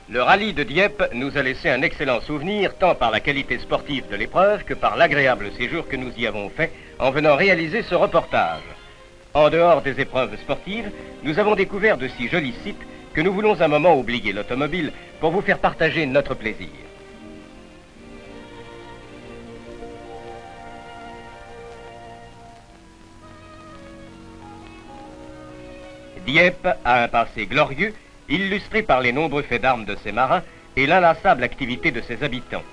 Le rallye de Dieppe nous a laissé un excellent souvenir, tant par la qualité sportive de l'épreuve que par l'agréable séjour que nous y avons fait en venant réaliser ce reportage. En dehors des épreuves sportives, nous avons découvert de si jolis sites que nous voulons un moment oublier l'automobile pour vous faire partager notre plaisir. Dieppe a un passé glorieux, illustré par les nombreux faits d'armes de ses marins et l'inlassable activité de ses habitants.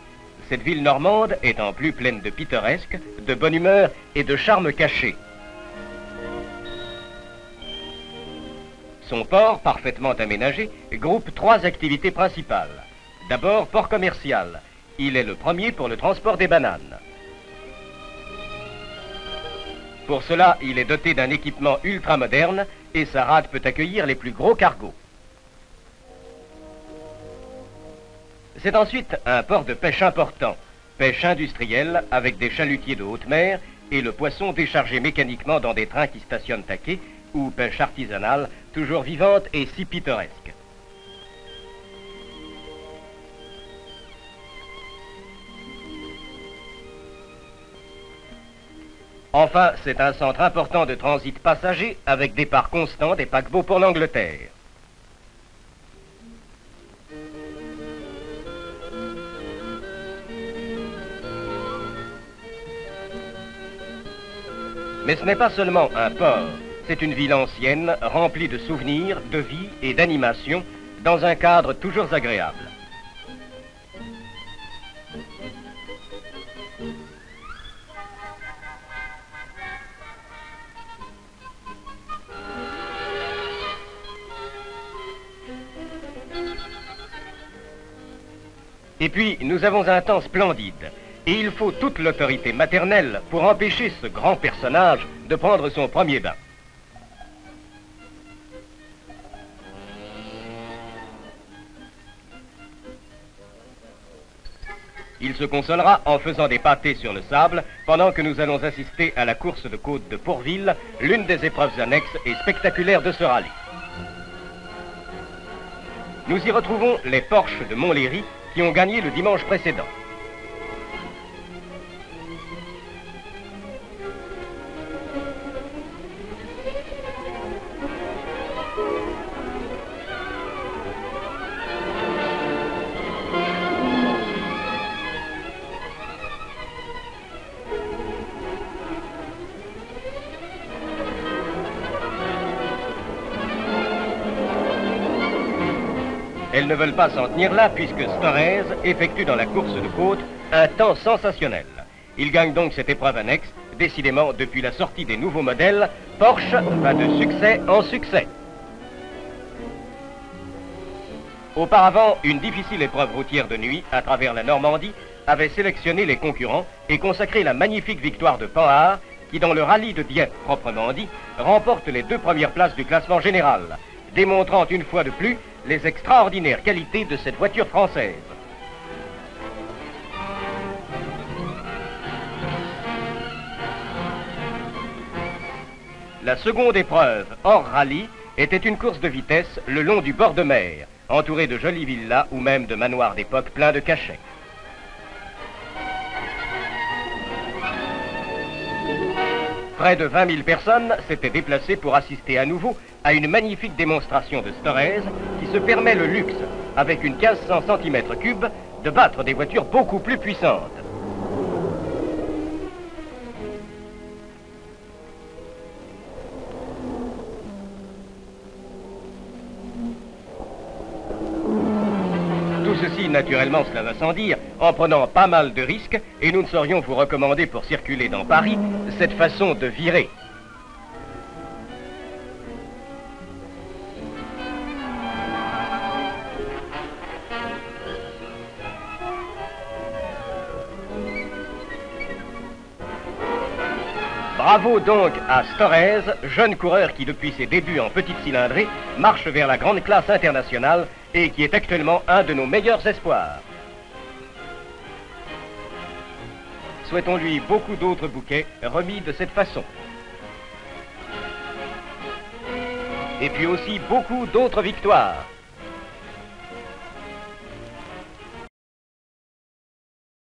Cette ville normande est en plus pleine de pittoresque, de bonne humeur et de charme caché. Son port, parfaitement aménagé, groupe 3 activités principales. D'abord, port commercial. Il est le premier pour le transport des bananes. Pour cela, il est doté d'un équipement ultra moderne et sa rade peut accueillir les plus gros cargos. C'est ensuite un port de pêche important, pêche industrielle avec des chalutiers de haute mer et le poisson déchargé mécaniquement dans des trains qui stationnent à quai, ou pêche artisanale, toujours vivante et si pittoresque. Enfin, c'est un centre important de transit passager avec départ constant des paquebots pour l'Angleterre. Mais ce n'est pas seulement un port, c'est une ville ancienne remplie de souvenirs, de vie et d'animation dans un cadre toujours agréable. Et puis, nous avons un temps splendide. Et il faut toute l'autorité maternelle pour empêcher ce grand personnage de prendre son premier bain. Il se consolera en faisant des pâtés sur le sable pendant que nous allons assister à la course de côte de Pourville, l'une des épreuves annexes et spectaculaires de ce rallye. Nous y retrouvons les Porsche de Montlhéry qui ont gagné le dimanche précédent. Elles ne veulent pas s'en tenir là puisque Storez effectue dans la course de côte un temps sensationnel. Il gagne donc cette épreuve annexe. Décidément, depuis la sortie des nouveaux modèles, Porsche va de succès en succès. Auparavant, une difficile épreuve routière de nuit à travers la Normandie avait sélectionné les concurrents et consacré la magnifique victoire de Panhard qui, dans le rallye de Dieppe proprement dit, remporte les 2 premières places du classement général, démontrant une fois de plus les extraordinaires qualités de cette voiture française. La seconde épreuve, hors rallye, était une course de vitesse le long du bord de mer, entourée de jolies villas ou même de manoirs d'époque pleins de cachets. Près de 20 000 personnes s'étaient déplacées pour assister à nouveau à une magnifique démonstration de Storez qui se permet le luxe, avec une 1500 cm3, de battre des voitures beaucoup plus puissantes. Tout ceci, naturellement, cela va sans dire, en prenant pas mal de risques, et nous ne saurions vous recommander pour circuler dans Paris cette façon de virer. Bravo donc à Storez, jeune coureur qui depuis ses débuts en petite cylindrée marche vers la grande classe internationale et qui est actuellement un de nos meilleurs espoirs. Souhaitons-lui beaucoup d'autres bouquets remis de cette façon. Et puis aussi beaucoup d'autres victoires.